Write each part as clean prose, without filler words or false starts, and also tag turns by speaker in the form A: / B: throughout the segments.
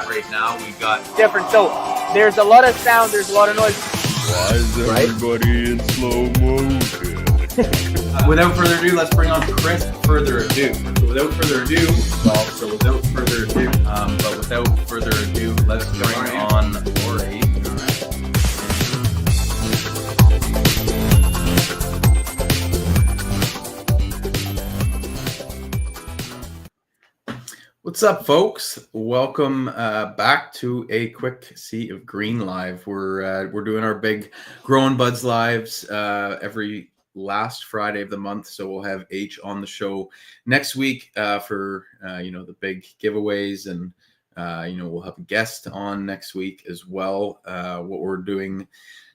A: at right now. We got
B: different. So there's a lot of sound, there's a lot of noise.
C: Why is everybody in slow motion?
A: Without further ado, let's bring on Chris. Further ado. But without further ado, let's bring on Lori. What's up, folks? Welcome back to a quick Sea of Green live. We're doing our big Growing Buds lives every last Friday of the month. So we'll have H on the show next week for the big giveaways, and we'll have a guest on next week as well. What we're doing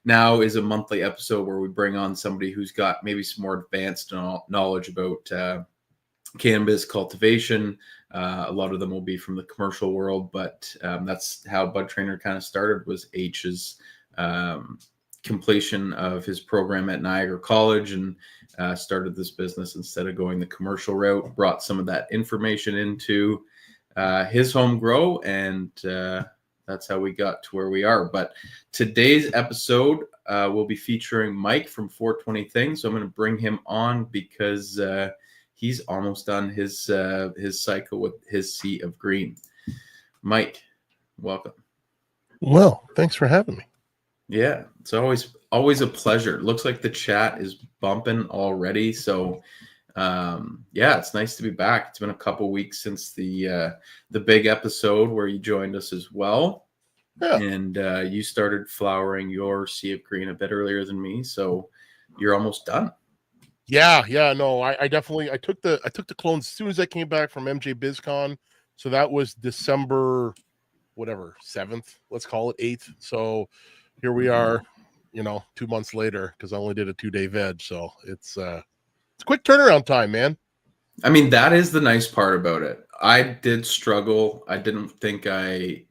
A: now is a monthly episode where we bring on somebody who's got maybe some more advanced knowledge about cannabis cultivation. A lot of them will be from the commercial world, but that's how Bud Trainer kind of started, was H's completion of his program at Niagara College, and started this business instead of going the commercial route, brought some of that information into his home grow, and that's how we got to where we are. But today's episode will be featuring Mike from 420Things. So I'm going to bring him on because he's almost done his cycle with his Sea of Green. Mike, welcome. Well,
C: thanks for having me.
A: Yeah, it's always a pleasure. It looks like the chat is bumping already. So it's nice to be back. It's been a couple weeks since the big episode where you joined us as well. Yeah. And you started flowering your Sea of Green a bit earlier than me, so you're almost done.
C: Yeah, no, I definitely took the clones as soon as I came back from MJ BizCon. So that was December 7th, let's call it 8th. So here we are, 2 months later, because I only did a 2-day veg. So it's a quick turnaround time, man.
A: I mean, that is the nice part about it. I did struggle. I didn't think I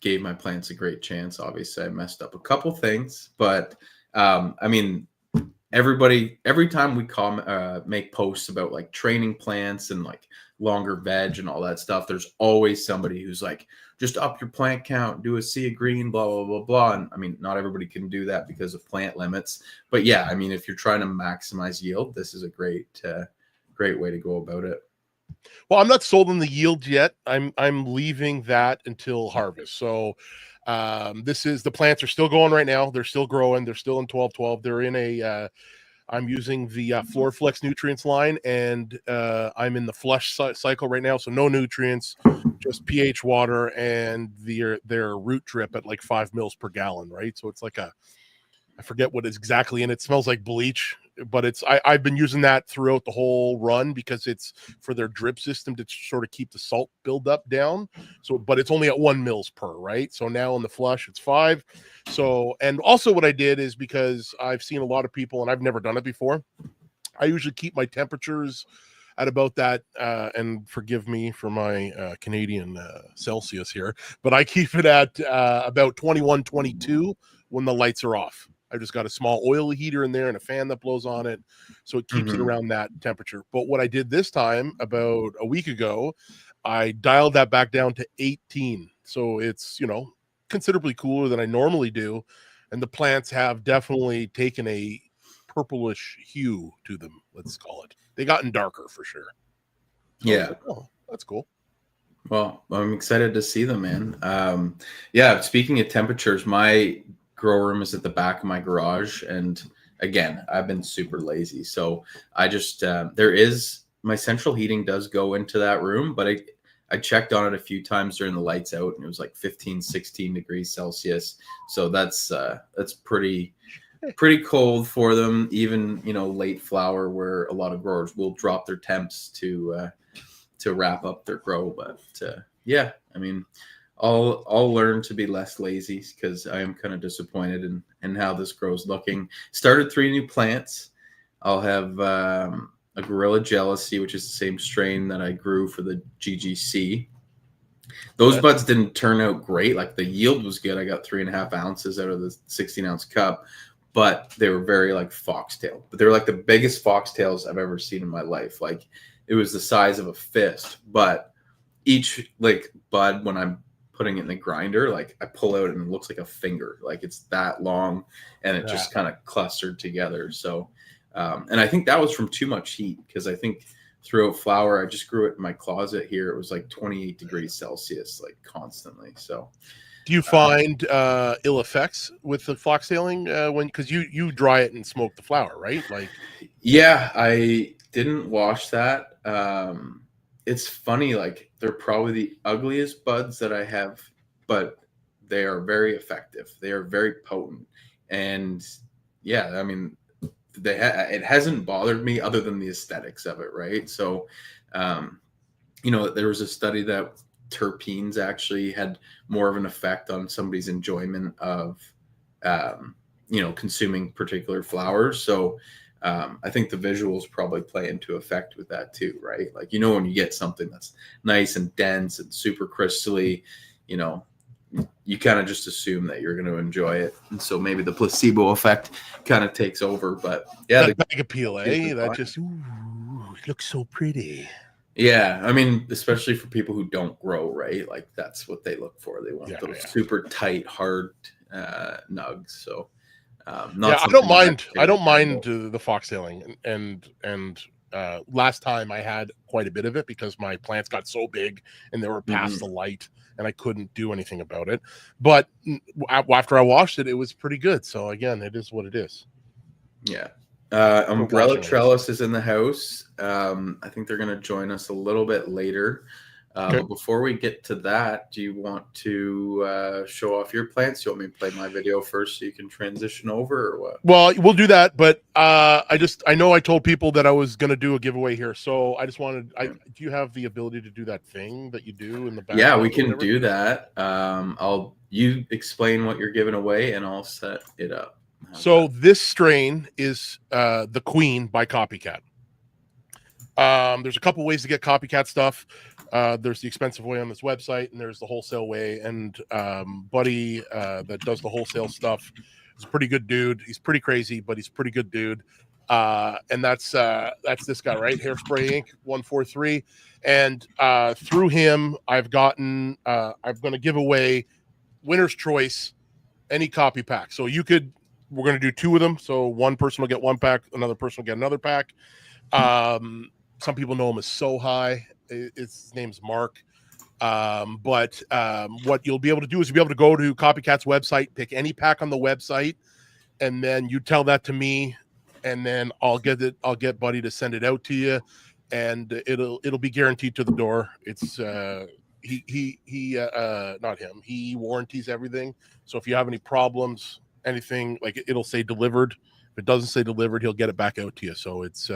A: gave my plants a great chance. Obviously, I messed up a couple things, but every time we make posts about like training plants and like longer veg and all that stuff, there's always somebody who's like, just up your plant count, do a Sea of Green, blah, blah, blah, blah. And I mean, not everybody can do that because of plant limits, but yeah, I mean, if you're trying to maximize yield, this is a great way to go about it.
C: Well, I'm not sold on the yield yet. I'm leaving that until harvest. So the plants are still going right now. They're still growing. They're still in 12-12. They're in I'm using the FloraFlex nutrients line, and I'm in the flush cycle right now. So no nutrients, just pH water and their root drip at like 5 mils per gallon, right? So it's like I forget what is exactly in it. It smells like bleach, but I've been using that throughout the whole run because it's for their drip system to sort of keep the salt buildup down. So, but it's only at 1 mils per, right? So now in the flush, it's 5. So, and also what I did is, because I've seen a lot of people, and I've never done it before, I usually keep my temperatures at about that, and forgive me for my Canadian Celsius here, but I keep it at about 21, 22 when the lights are off. I've just got a small oil heater in there and a fan that blows on it, so it keeps it around that temperature. But what I did this time, about a week ago, I dialed that back down to 18. So it's, considerably cooler than I normally do. And the plants have definitely taken a purplish hue to them, let's call it. They gotten darker for sure. So
A: yeah.
C: Like, oh, that's cool.
A: Well, I'm excited to see them, man. Speaking of temperatures, my grow room is at the back of my garage, and again, I've been super lazy, so I just my central heating does go into that room, but I checked on it a few times during the lights out, and it was like 15-16 degrees Celsius, so that's pretty cold for them. Even late flower, where a lot of growers will drop their temps to wrap up their grow, but I mean, I'll learn to be less lazy, because I am kind of disappointed in how this grow's looking. Started 3 new plants. I'll have a Gorilla Jealousy, which is the same strain that I grew for the GGC. Those buds didn't turn out great. Like, the yield was good. I got 3.5 ounces out of the 16-ounce cup, but they were very like foxtail. But they were like the biggest foxtails I've ever seen in my life. Like, it was the size of a fist, but each like bud, when I'm putting it in the grinder, like I pull out and it looks like a finger, like it's that long, and it just kind of clustered together. So, and I think that was from too much heat, because I think throughout flower, I just grew it in my closet here. It was like 28 degrees Celsius, like constantly. So,
C: do you find ill effects with the foxtailing because you dry it and smoke the flower, right? Like,
A: yeah, I didn't wash that. It's funny, like they're probably the ugliest buds that I have, but they are very effective. They are very potent, and yeah, I mean, it hasn't bothered me other than the aesthetics of it, right? So, there was a study that terpenes actually had more of an effect on somebody's enjoyment of, consuming particular flowers. So, I think the visuals probably play into effect with that too, right? Like, when you get something that's nice and dense and super crystally, you kind of just assume that you're going to enjoy it. And so maybe the placebo effect kind of takes over. But yeah,
C: that bag appeal, that just looks so pretty.
A: Yeah, I mean, especially for people who don't grow, right? Like that's what they look for. They want those super tight, hard nugs. So, I
C: don't mind. I don't mind the foxtailing, and last time I had quite a bit of it because my plants got so big and they were past the light, and I couldn't do anything about it. But after I washed it, it was pretty good. So again, it is what it is.
A: Yeah. Umbrella Trellis is in the house. I think they're going to join us a little bit later. But before we get to that, do you want to show off your plants? You want me to play my video first so you can transition over, or what?
C: Well, we'll do that, but I know I told people that I was going to do a giveaway here, so I just wanted. Do you have the ability to do that thing that you do in the back?
A: Yeah, we can do that. You explain what you're giving away, and I'll set it up.
C: So this strain is the Queen by Copycat. There's a couple ways to get Copycat stuff. There's the expensive way on this website, and there's the wholesale way. And Buddy that does the wholesale stuff is a pretty good dude. He's pretty crazy, but he's a pretty good dude. And that's this guy, right? Hairspray Inc. 143. And through him, I'm going to give away winner's choice, any copy pack. So we're going to do two of them. So one person will get one pack, another person will get another pack. Some people know him as So High. His name's Mark. But what you'll be able to do is you'll be able to go to Copycat's website, pick any pack on the website, and then you tell that to me, and then I'll get Buddy to send it out to you, and it'll be guaranteed to the door. It's not him. He warranties everything. So if you have any problems, anything, like it'll say delivered. If it doesn't say delivered, he'll get it back out to you. So it's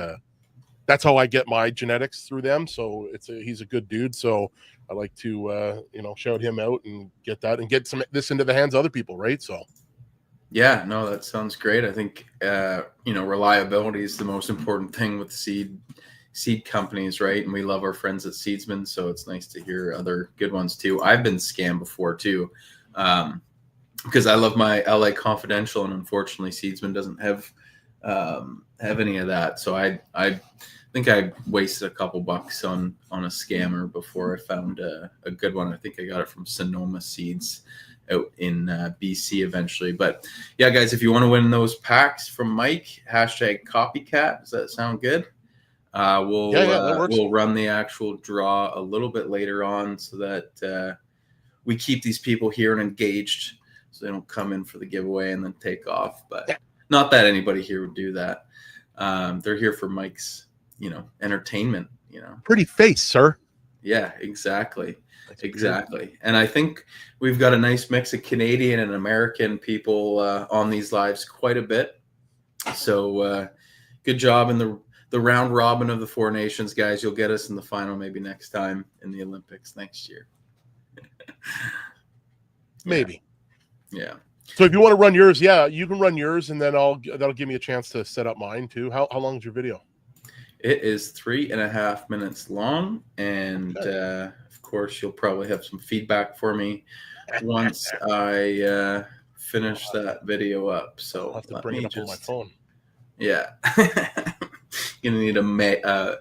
C: that's how I get my genetics, through them. So he's a good dude. So I like to shout him out and get that and get this into the hands of other people, right? So
A: yeah, no, that sounds great. I think reliability is the most important thing with seed companies, right? And we love our friends at Seedsman, so it's nice to hear other good ones too. I've been scammed before too, because I love my LA Confidential, and unfortunately Seedsman doesn't have any of that. So I think I wasted a couple bucks on a scammer before I found a good one. I think I got it from Sonoma Seeds out in BC eventually. But yeah, guys, if you want to win those packs from Mike, #copycat. Does that sound good? We'll run the actual draw a little bit later on, so that we keep these people here and engaged, so they don't come in for the giveaway and then take off. But not that anybody here would do that. They're here for Mike's, entertainment.
C: Pretty face, sir.
A: Yeah, exactly. Exactly. And I think we've got a nice mix of Canadian and American people on these lives quite a bit. So good job in the round robin of the Four Nations, guys. You'll get us in the final maybe next time in the Olympics next year.
C: Maybe.
A: Yeah.
C: So if you want to run yours, you can run yours, and then that'll give me a chance to set up mine too. How long is your video?
A: It is 3.5 minutes long, and of course, you'll probably have some feedback for me once I finish that video up. So
C: I'll have to bring it up on my phone.
A: Yeah, gonna need a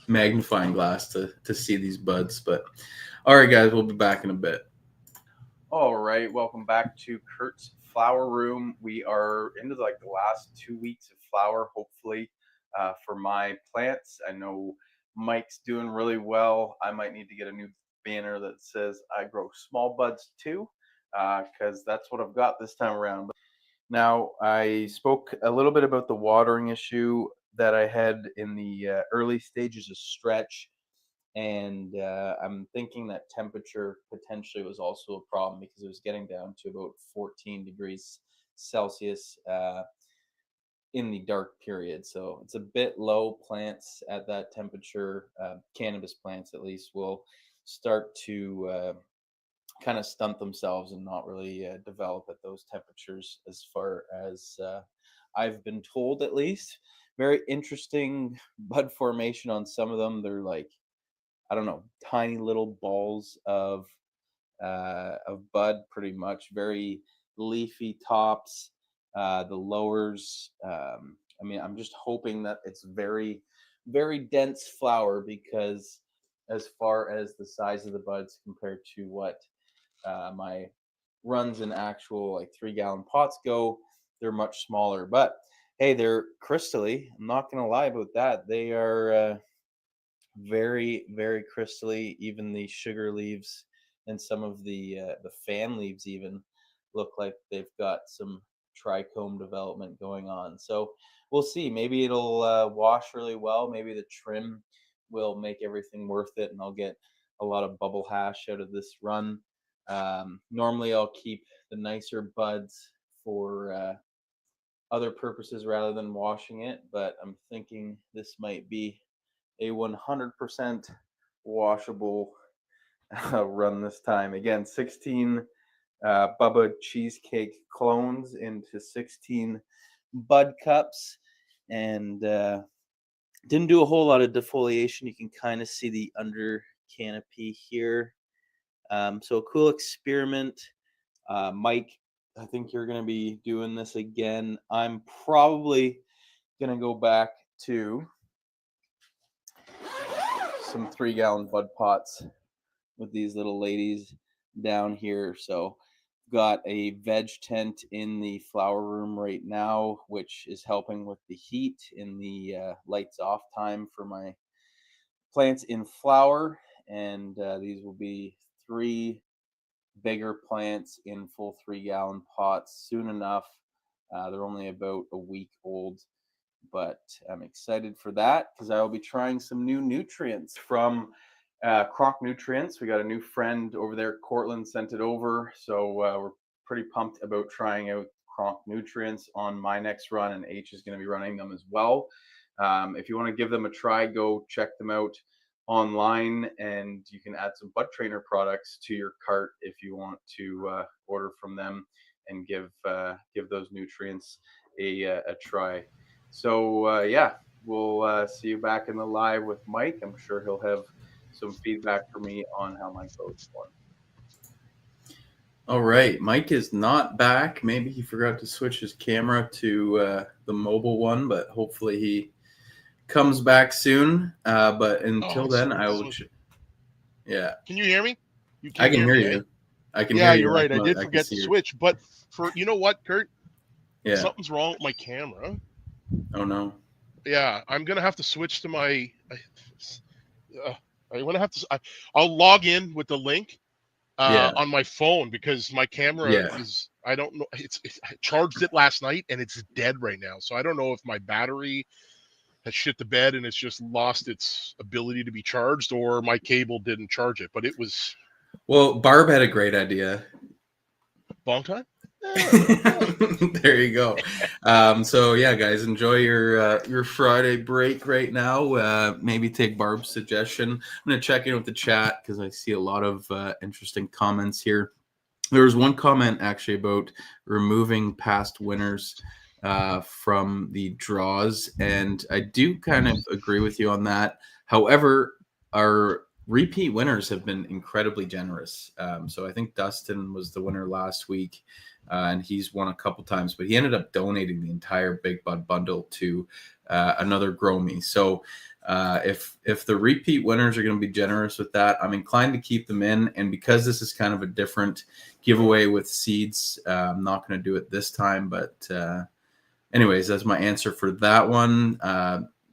A: magnifying glass to see these buds. But all right, guys, we'll be back in a bit. All right, welcome back to Curt's Flower Room. We are into like the last 2 weeks of flower, hopefully, for my plants. I know Mike's doing really well. I might need to get a new banner that says I grow small buds too, because that's what I've got this time around. Now, I spoke a little bit about the watering issue that I had in the early stages of stretch. And I'm thinking that temperature potentially was also a problem because it was getting down to about 14 degrees Celsius in the dark period. So it's a bit low. Plants at that temperature, cannabis plants at least, will start to kind of stunt themselves and not really develop at those temperatures, as far as I've been told, at least. Very interesting bud formation on some of them. They're like, I don't know, tiny little balls of bud, pretty much. Very leafy tops. The lowers. I mean, I'm just hoping that it's very, very dense flower, because as far as the size of the buds compared to what my runs in actual like 3-gallon pots go, they're much smaller. But hey, they're crystally. I'm not gonna lie about that. They are. Very, very crystally. Even the sugar leaves and some of the fan leaves even look like they've got some trichome development going on. So we'll see. Maybe it'll wash really well. Maybe the trim will make everything worth it, and I'll get a lot of bubble hash out of this run. Normally, I'll keep the nicer buds for other purposes rather than washing it, but I'm thinking this might be a 100% washable run this time. Again, 16 Bubba cheesecake clones into 16 BudCups, and didn't do a whole lot of defoliation. You can kind of see the under canopy here. So a cool experiment. Mike, I think you're going to be doing this again. I'm probably going to go back to some 3-gallon bud pots with these little ladies down here. So got a veg tent in the flower room right now, which is helping with the heat in the lights off time for my plants in flower. And these will be 3 bigger plants in full 3-gallon pots soon enough. They're only about a week old, but I'm excited for that because I will be trying some new nutrients from Croc Nutrients. We got a new friend over there. Cortland sent it over, so we're pretty pumped about trying out Croc Nutrients on my next run, and H is going to be running them as well. If you want to give them a try, go check them out online, and you can add some Bud Trainer products to your cart if you want to order from them and give those nutrients a try. So yeah, we'll see you back in the live with Mike. I'm sure he'll have some feedback for me on how my code's going. All right, Mike is not back. Maybe he forgot to switch his camera to the mobile one, but hopefully he comes back soon. But until then, I will. Yeah.
C: Can you hear me?
A: I can hear you. I can hear you.
C: Yeah, you're right. I did forget to switch, but you know what, Curt?
A: Yeah.
C: Something's wrong with my camera.
A: Oh no.
C: Yeah, I'm gonna have to switch to my. I'm gonna have to. I'll log in with the link on my phone because my camera is. I don't know. I charged it last night and it's dead right now. So I don't know if my battery has shit the bed and it's just lost its ability to be charged, or my cable didn't charge it. But it was.
A: Well, Barb had a great idea.
C: Long time.
A: There you go. So yeah, guys, enjoy your Friday break right now. Maybe take Barb's suggestion. I'm gonna check in with the chat because I see a lot of interesting comments here. There was one comment actually about removing past winners from the draws, and I do kind of agree with you on that. However, our repeat winners have been incredibly generous. So I think Dustin was the winner last week, and he's won a couple times, but he ended up donating the entire Big Bud bundle to another Grow Me. So if the repeat winners are going to be generous with that, I'm inclined to keep them in. And because this is kind of a different giveaway with seeds, I'm not going to do it this time. But anyways, that's my answer for that one.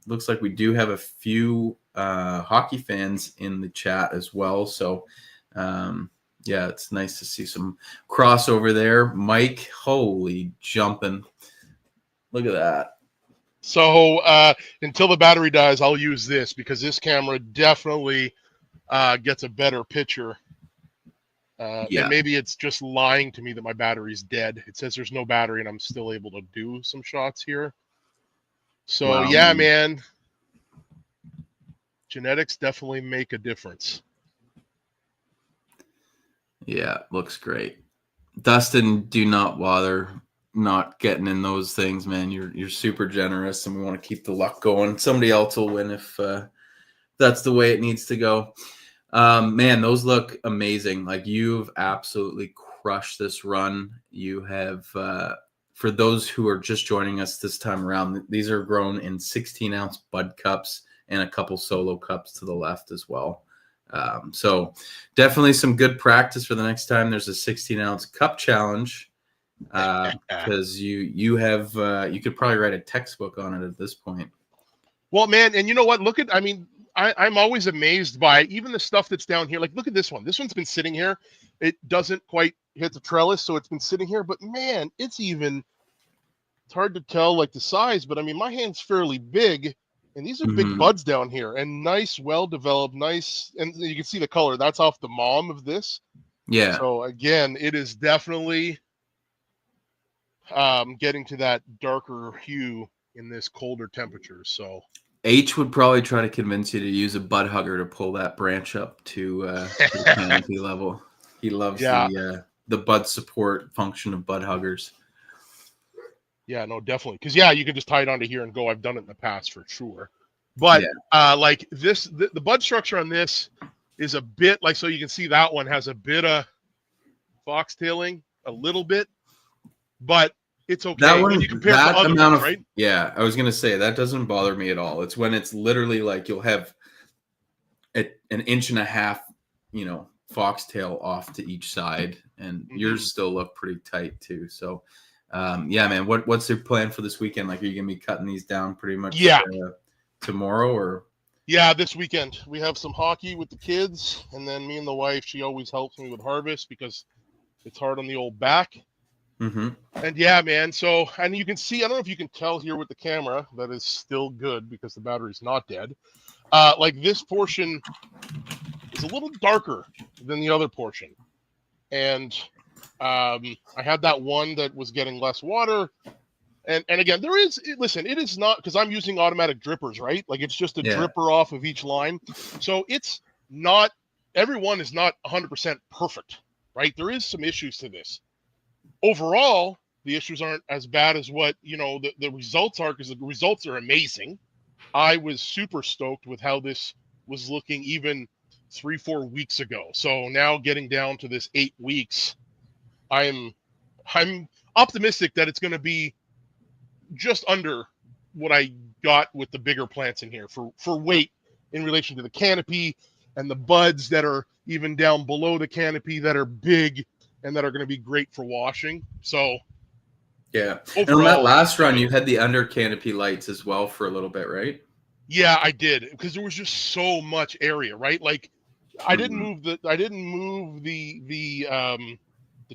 A: Looks like we do have a few hockey fans in the chat as well. So yeah, it's nice to see some crossover there. Mike, holy jumping. Look at that.
C: So until the battery dies, I'll use this because this camera definitely gets a better picture.
A: Yeah.
C: And maybe it's just lying to me that my battery's dead. It says there's no battery and I'm still able to do some shots here. So
A: Wow,
C: yeah, man. Genetics definitely make a difference.
A: Yeah, looks great. Dustin, do not bother not getting in those things, man. You're super generous, and we want to keep the luck going. Somebody else will win if that's the way it needs to go. Man, those look amazing. Like, you've absolutely crushed this run. You have, for those who are just joining us this time around, these are grown in 16-ounce BudCups and a couple solo cups to the left as well. So definitely some good practice for the next time there's a 16-ounce cup challenge, because you could probably write a textbook on it at this point.
C: Well, man, and you know what? Look at, I mean, I'm always amazed by even the stuff that's down here. Like, look at this one. This one's been sitting here. It doesn't quite hit the trellis, so it's been sitting here. But, man, it's hard to tell, like, the size. But, I mean, my hand's fairly big, and these are big buds down here. And nice, well-developed, nice. And you can see the color. That's off the mom of this.
A: Yeah.
C: So, again, it is definitely getting to that darker hue in this colder temperature. So
A: H would probably try to convince you to use a bud hugger to pull that branch up to the canopy level. He loves the bud support function of bud huggers.
C: Yeah, no, definitely. Because you can just tie it onto here and go. I've done it in the past for sure. But like this, the bud structure on this is a bit like, so you can see that one has a bit of foxtailing, a little bit, but it's okay.
A: That one,
C: when you compare that to other
A: amount
C: ones,
A: of,
C: right?
A: Yeah, I was gonna say that doesn't bother me at all. It's when it's literally like you'll have an inch and a half, foxtail off to each side, and yours still look pretty tight too. So, yeah, man, what's your plan for this weekend? Like, are you gonna be cutting these down pretty much tomorrow, or?
C: Yeah, this weekend we have some hockey with the kids, and then me and the wife, she always helps me with harvest because it's hard on the old back. And yeah, man. So, and you can see, I don't know if you can tell here with the camera, that is still good because the battery's not dead. Like, this portion is a little darker than the other portion. And I had that one that was getting less water. And again, it is not, because I'm using automatic drippers, right? Like, it's just a dripper off of each line. So it's not, everyone is not 100% perfect, right? There is some issues to this. Overall, the issues aren't as bad as what, the results are, because the results are amazing. I was super stoked with how this was looking even 3-4 weeks ago. So now getting down to this 8 weeks, I'm optimistic that it's going to be just under what I got with the bigger plants in here for weight in relation to the canopy and the buds that are even down below the canopy that are big and that are going to be great for washing. So
A: yeah.
C: Overall,
A: and on that last run, you had the under canopy lights as well for a little bit, right?
C: Yeah, I did, because there was just so much area, right? Like, I didn't move the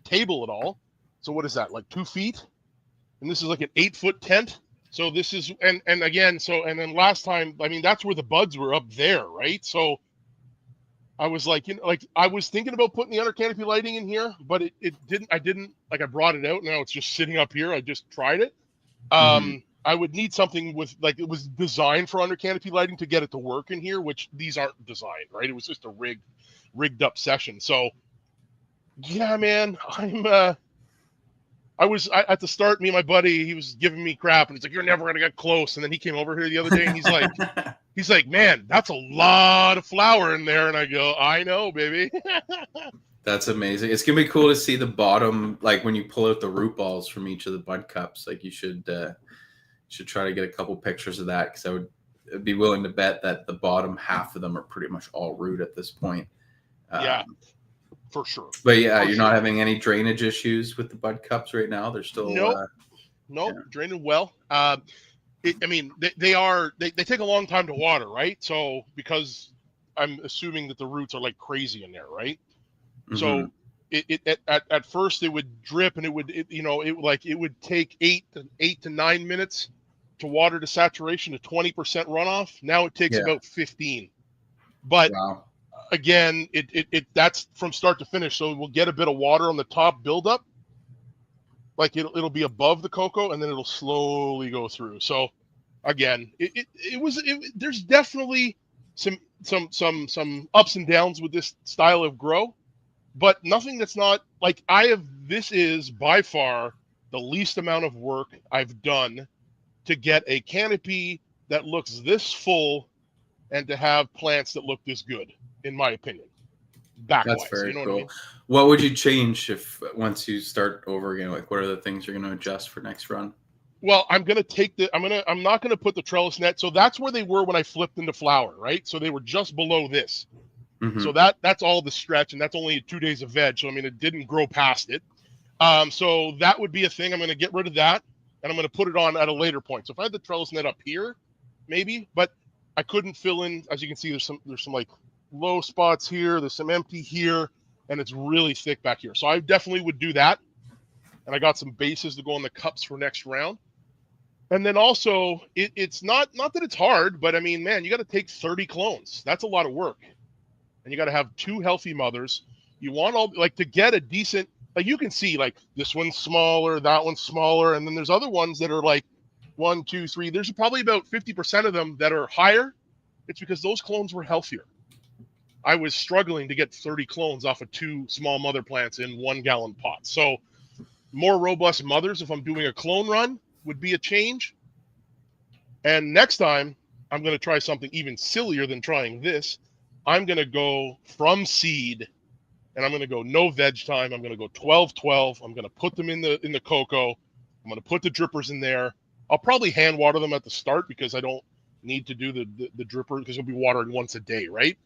C: table at all. So what is that, like 2 feet? And this is like an 8-foot tent. So this is, and again, and then last time, I mean, that's where the buds were up there, right? So I was like, I was thinking about putting the under canopy lighting in here, but it didn't, like, I brought it out. Now it's just sitting up here. I just tried it. I would need something with, like, it was designed for under canopy lighting to get it to work in here, which these aren't designed, right? It was just a rigged up session. So yeah, man, I was at the start, me and my buddy, he was giving me crap, and he's like, "You're never going to get close." And then he came over here the other day, and he's like, He's like, man, that's a lot of flour in there. And I go, I know, baby.
A: That's amazing. It's gonna be cool to see the bottom, like when you pull out the root balls from each of the BudCups. Like you should try to get a couple pictures of that, because I would be willing to bet that the bottom half of them are pretty much all root at this point.
C: Yeah, for sure.
A: But yeah,
C: For
A: you're
C: sure.
A: not having any drainage issues with the BudCups right now. They're still
C: Nope, draining well. I mean, they take a long time to water, right? So because I'm assuming that the roots are like crazy in there, right?
A: Mm-hmm.
C: So at first it would drip, and it would take 8 to 9 minutes to water to saturation to 20% runoff. Now it takes about 15. But
A: wow.
C: Again, that's from start to finish. So we'll get a bit of water on the top buildup, like it'll be above the cocoa, and then it'll slowly go through. So again, there's definitely some ups and downs with this style of grow, but nothing that's not like this is by far the least amount of work I've done to get a canopy that looks this full and to have plants that look this good, in my opinion.
A: That's very cool. What I mean? What would you change if once you start over again? Like, what are the things you're going to adjust for next run?
C: Well, I'm not going to put the trellis net. So that's where they were when I flipped into flower, right? So they were just below this. Mm-hmm. So that's all the stretch, and that's only 2 days of veg. So I mean, it didn't grow past it. So that would be a thing. I'm going to get rid of that, and I'm going to put it on at a later point. So if I had the trellis net up here, maybe, but I couldn't fill in. As you can see, there's some like low spots here. There's some empty here, and it's really thick back here. So I definitely would do that. And I got some bases to go on the cups for next round. And then also, it's not that it's hard, but I mean, man, you got to take 30 clones. That's a lot of work. And you got to have 2 healthy mothers. You want to get a decent, like you can see, like this one's smaller, that one's smaller. And then there's other ones that are like 1, 2, 3. There's probably about 50% of them that are higher. It's because those clones were healthier. I was struggling to get 30 clones off of 2 small mother plants in 1 gallon pots. So more robust mothers, if I'm doing a clone run, would be a change. And next time, I'm going to try something even sillier than trying this. I'm going to go from seed, and I'm going to go no veg time. I'm going to go 12-12. I'm going to put them in the cocoa. I'm going to put the drippers in there. I'll probably hand water them at the start because I don't need to do the dripper because you'll be watering once a day, right?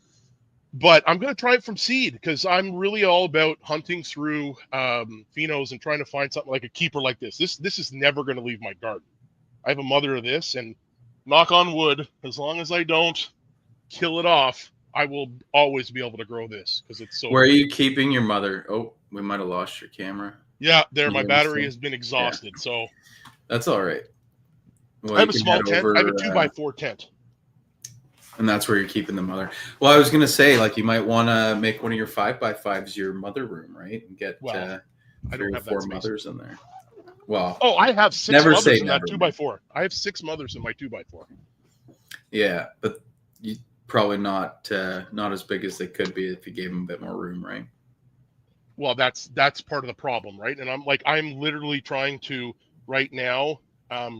C: But I'm going to try it from seed because I'm really all about hunting through phenos and trying to find something like a keeper like this. This is never going to leave my garden. I have a mother of this, and knock on wood, as long as I don't kill it off, I will always be able to grow this because it's so.
A: Where are you keeping your mother? Oh, we might have lost your camera.
C: Yeah, there. My battery has been exhausted, so
A: that's all right. Well,
C: I have a small tent. I have a 2x4 tent.
A: And that's where you're keeping the mother. Well, I was going to say, like, you might want to make one of your 5x5s your mother room, right? And get 3 or 4 mothers in there. Well,
C: I have 6 mothers in that 2x4. I have 6 mothers in my 2x4.
A: Yeah, but you probably not as big as they could be if you gave them a bit more room, right?
C: Well, that's part of the problem, right? And I'm literally trying to right now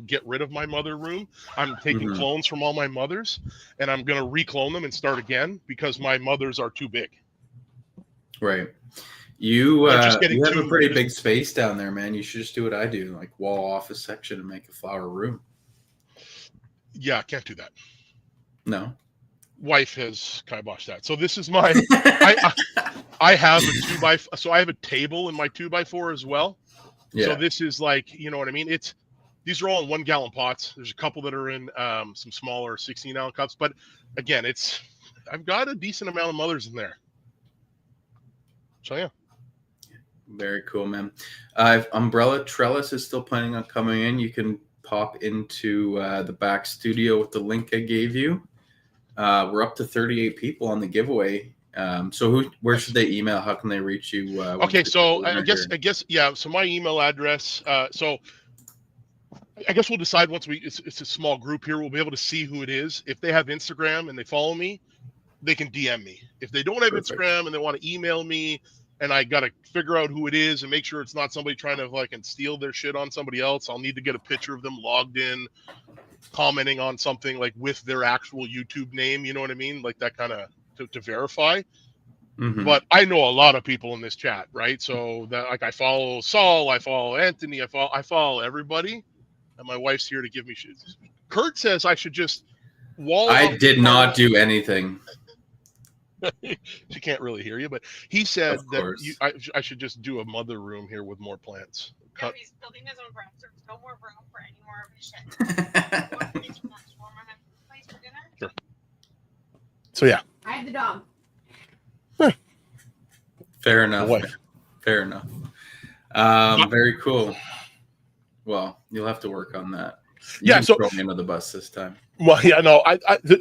C: get rid of my mother room. I'm taking clones from all my mothers, and I'm going to reclone them and start again because my mothers are too big.
A: Right. You have a pretty big space down there, man. You should just do what I do, like wall off a section and make a flower room. Yeah,
C: I can't do that.
A: No.
C: Wife has kiboshed that. So this is my I have a 2x, so I have a table in my 2x4 as well. Yeah. So this is like, you know what I mean? These are all in 1 gallon pots. There's a couple that are in some smaller 16-ounce cups, but again, I've got a decent amount of mothers in there. So yeah.
A: Very cool, man. Umbrella Trellis is still planning on coming in. You can pop into the back studio with the link I gave you. We're up to 38 people on the giveaway. So where should they email? How can they reach you?
C: Okay, so I guess yeah. So my email address. So I guess we'll decide once it's a small group here. We'll be able to see who it is. If they have Instagram and they follow me, they can DM me. If they don't have Instagram and they want to email me, and I got to figure out who it is and make sure it's not somebody trying to and steal their shit on somebody else, I'll need to get a picture of them logged in. commenting on something like with their actual YouTube name, you know what I mean? Like that kind of to verify.
A: Mhm.
C: But I know a lot of people in this chat, right? So that like I follow Saul, I follow Anthony, I follow everybody, and my wife's here to give me shit. Curt says I should just wall
A: I
C: up
A: did
C: my
A: not
C: room.
A: do anything.
C: She can't really hear you, but he said
A: Of
C: that
A: course.
C: I should just do a mother room here with more plants.
D: No, he's building his own ground, so there's no more room for any more of his shit. What for this lunch? Warm on a place for dinner?
C: Sure. So yeah.
D: I have the dog.
A: Fair enough.
C: Wife.
A: Fair enough. Very cool. Well, you'll have to work on that. You
C: Yeah,
A: can
C: so-
A: throw me under the bus this time.
C: Well, yeah, no.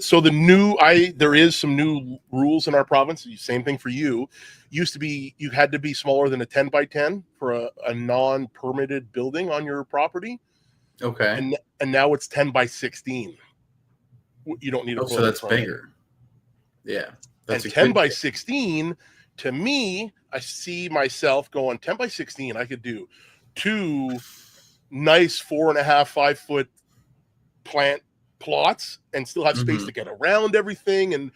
C: So there is some new rules in our province. Same thing for you. Used to be you had to be smaller than a 10 by 10 for a non-permitted building on your property,
A: Okay.
C: and now it's 10 by 16. You don't need a
A: So that's
C: permit.
A: bigger. Yeah. That's
C: And
A: a
C: 10
A: good-
C: by 16, to me, I see myself going 10 by 16. I could do 2 nice 4.5, 5 foot plant plots and still have space
A: Mhm.
C: to get around everything, and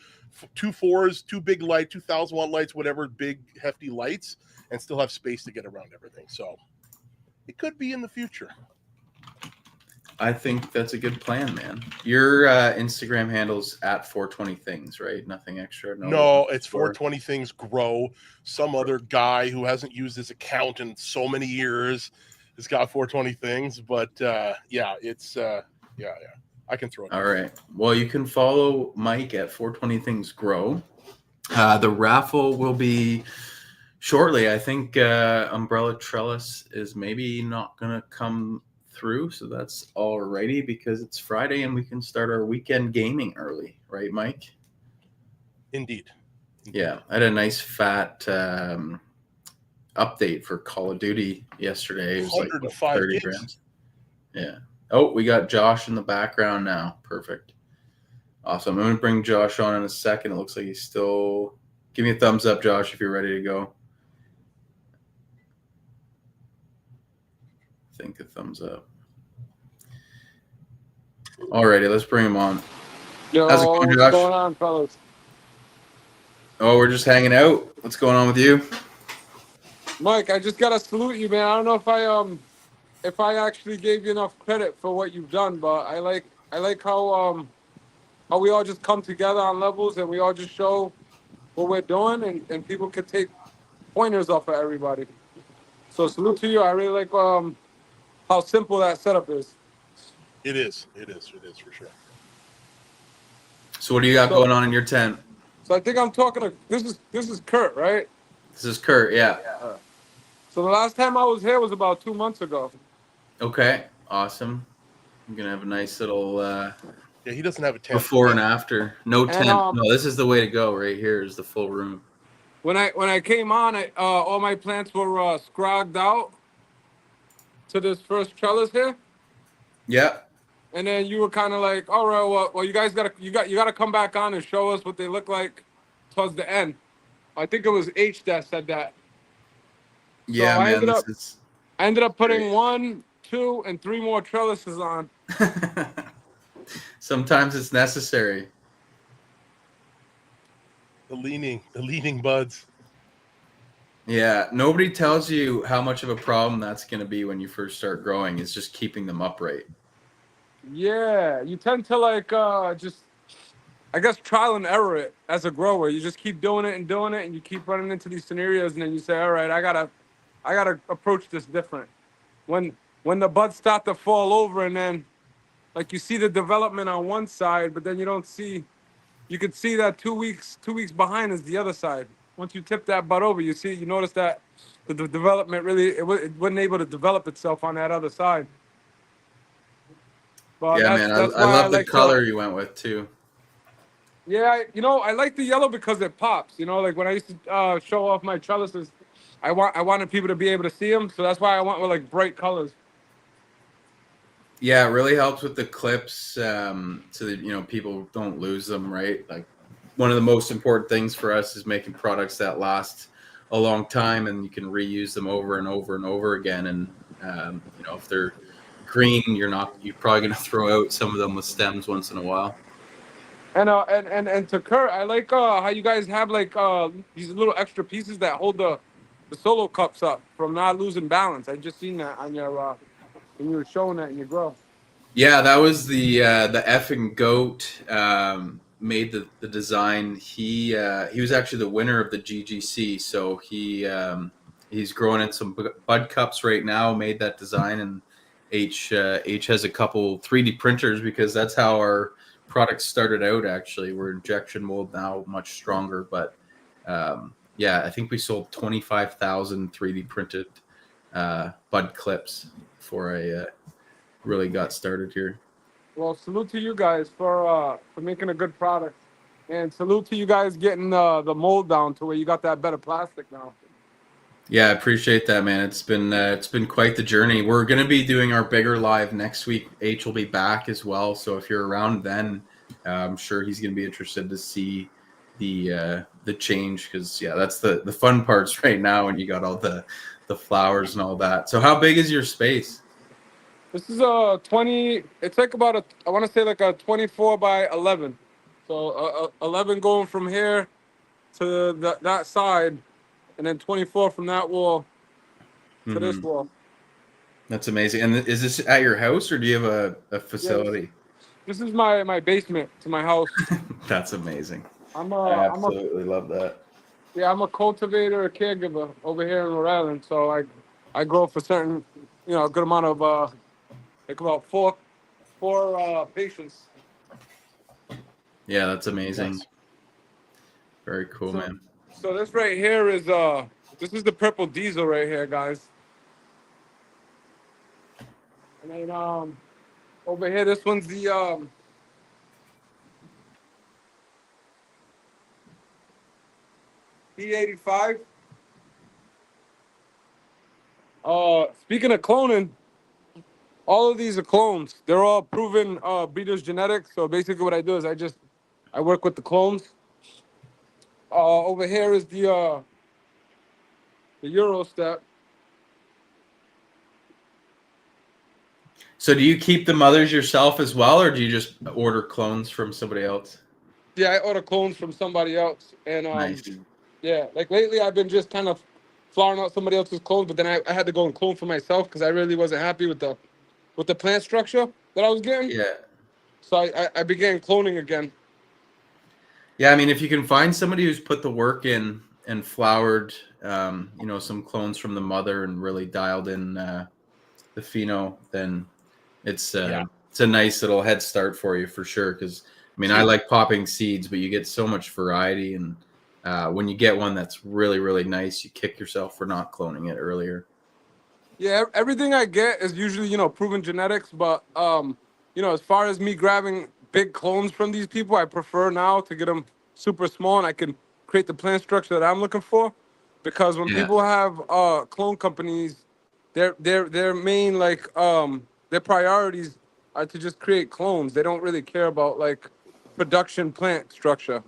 C: 2 4s, 2 big light, 2,000-watt lights, whatever, big hefty lights, and still have space to get around everything. So it could be in the future.
A: I think that's a good plan, man. Your Instagram handle's at 420Things, right? Nothing extra.
C: No, it's
A: for-
C: 420 Things Grow. Some other guy who hasn't used his account in so many years has got 420 Things, but yeah, it's yeah. I can throw it.
A: All right. Well, you can follow Mike at 420Things Grow. The raffle will be shortly. I think Umbrella Trellis is maybe not going to come through. So that's all righty because it's Friday and we can start our weekend gaming early. Right, Mike?
C: Indeed.
A: Yeah. I had a nice fat update for Call of Duty yesterday. It was like
C: 105
A: 30
C: gigs.
A: grams. Yeah. Oh, we got Josh in the background now. Perfect. Awesome. I'm going to bring Josh on in a second. It looks like he's still... Give me a thumbs up, Josh, if you're ready to go. I think a thumbs up. Alrighty, let's bring him on.
E: Yo,
A: How's it going,
E: what's
A: Josh?
E: going on, fellas?
A: Oh, we're just hanging out. What's going on with you?
E: Mike, I just gotta salute you, man. I don't know if I actually gave you enough credit for what you've done, but I like how we all just come together on levels and we all just show what we're doing and people can take pointers off of everybody. So salute to you. I really like how simple that setup is.
C: It is for sure.
A: So what do you got going on in your tent?
E: So I think I'm talking to this is Curt, right?
A: This is Curt, yeah.
E: So the last time I was here was about 2 months ago.
A: Okay, awesome. I'm going to have a nice little
C: Yeah, he doesn't have a tent.
A: before and after. No
E: And,
A: tent. No, this is the way to go right here is the full room.
E: When I came on, all my plants were scrogged out to this first trellis here,
A: Yeah.
E: and then you were kind of like, "All right, well, you guys gotta come back on and show us what they look like towards the end." I think it was H that said that.
A: Yeah,
E: I
A: man.
E: ended up-
A: This is...
E: I ended up putting
A: Great.
E: 1, 2, and 3 more trellises on.
A: Sometimes it's necessary.
C: The leaning buds.
A: Yeah, nobody tells you how much of a problem that's going to be when you first start growing. Is just keeping them upright.
E: Yeah, you tend to just, I guess, trial and error it as a grower. You just keep doing it, and you keep running into these scenarios, and then you say, "All right, I gotta approach this different." When the buds start to fall over, and then like you see the development on one side, but then you don't see. You could see that 2 weeks behind is the other side. Once you tip that bud over, you notice that the development really it wasn't able to develop itself on that other side. But
A: Yeah, man. I
E: why
A: love the
E: like
A: color you went with too.
E: Yeah, I like the yellow because it pops. Like when I used to show off my trellises, I wanted people to be able to see them, so that's why I went with like bright colors.
A: Yeah, it really helps with the clips, so that people don't lose them. Right, like one of the most important things for us is making products that last a long time, and you can reuse them over and over and over again. And if they're green, you're probably gonna throw out some of them with stems once in a while.
E: And to Kurt, I like how you guys have like these little extra pieces that hold the solo cups up from not losing balance. I just seen that on your when you were showing that in your grow.
A: Yeah, that was the effing goat made the design. He was actually the winner of the GGC, so he's growing in some BudCups right now. Made that design, and H has a couple 3D printers because that's how our product started out. Actually, we're injection mold now, much stronger, but yeah, I think we sold 25,000 3D printed Bud clips before I really got started here.
E: Well, salute to you guys for making a good product, and salute to you guys getting the mold down to where you got that better plastic now.
A: Yeah, I appreciate that, man. It's been quite the journey. We're gonna be doing our bigger live next week. H will be back as well, so if you're around then, I'm sure he's gonna be interested to see the change, because yeah, that's the fun parts right now when you got all the flowers and all that. So how big is your space?
E: This is a 20. It's like about I want to say like a 24 by 11. So 11 going from here to that side, and then 24 from that wall to this wall.
A: That's amazing. And is this at your house, or do you have a facility?
E: This is my basement to my house.
A: That's amazing. I
E: absolutely
A: love that.
E: Yeah, I'm a cultivator, a caregiver over here in Rhode Island. So I grow for certain, a good amount of like about four patients.
A: Yeah, that's amazing.
C: Nice.
A: Very cool, man.
E: So this right here is this is the purple diesel right here, guys. And then over here, this one's the E85. Speaking of cloning, all of these are clones. They're all proven breeders' genetics. So basically, what I do is I work with the clones. Over here is the Euro step.
A: So do you keep the mothers yourself as well, or do you just order clones from somebody else?
E: Yeah, I order clones from somebody else, and
A: Nice.
E: yeah, like lately I've been just kind of flowering out somebody else's clones, but then I had to go and clone for myself because I really wasn't happy with the plant structure that I was getting.
A: Yeah.
E: So I began cloning again.
A: Yeah, I mean, if you can find somebody who's put the work in and flowered, some clones from the mother and really dialed in the pheno, then it's a nice little head start for you for sure. Because I mean, I like popping seeds, but you get so much variety, and when you get one that's really, really nice, you kick yourself for not cloning it earlier.
E: Yeah, everything I get is usually proven genetics, but as far as me grabbing big clones from these people, I prefer now to get them super small, and I can create the plant structure that I'm looking for. Because when people have clone companies, their main their priorities are to just create clones. They don't really care about like production plant structure.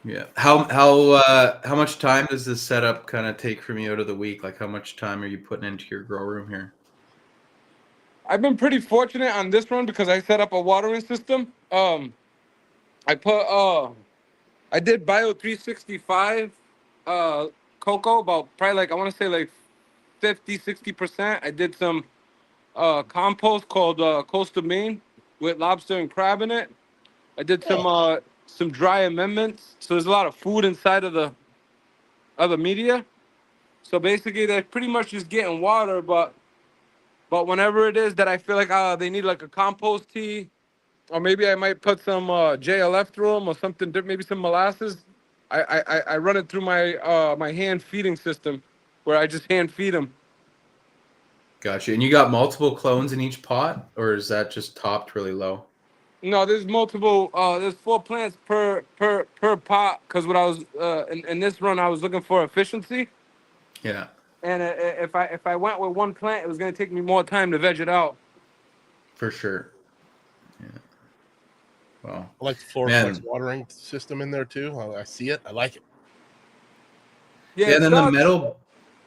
A: Yeah. How much time does this setup kind of take from you out of the week? Like, how much time are you putting into your grow room here?
E: I've been pretty fortunate on this one because I set up a watering system. I did Bio 365 cocoa, about probably like I want to say like 50-60%. I did some compost called Coastal Maine with lobster and crab in it. I did some dry amendments. So there's a lot of food inside of the media. So basically they're pretty much just getting water, but whenever it is that I feel like they need like a compost tea, or maybe I might put some JLF through them or something, maybe some molasses. I run it through my my hand feeding system, where I just hand feed them.
A: Gotcha. And you got multiple clones in each pot, or is that just topped really low?
E: No, there's multiple. There's 4 plants per pot. Because what I was in this run, I was looking for efficiency.
A: Yeah.
E: And if I went with 1 plant, it was going to take me more time to veg it out.
A: For sure. Yeah. Wow.
C: I like the Floraflex watering system in there too. I see it. I like it.
A: Yeah, and then the metal.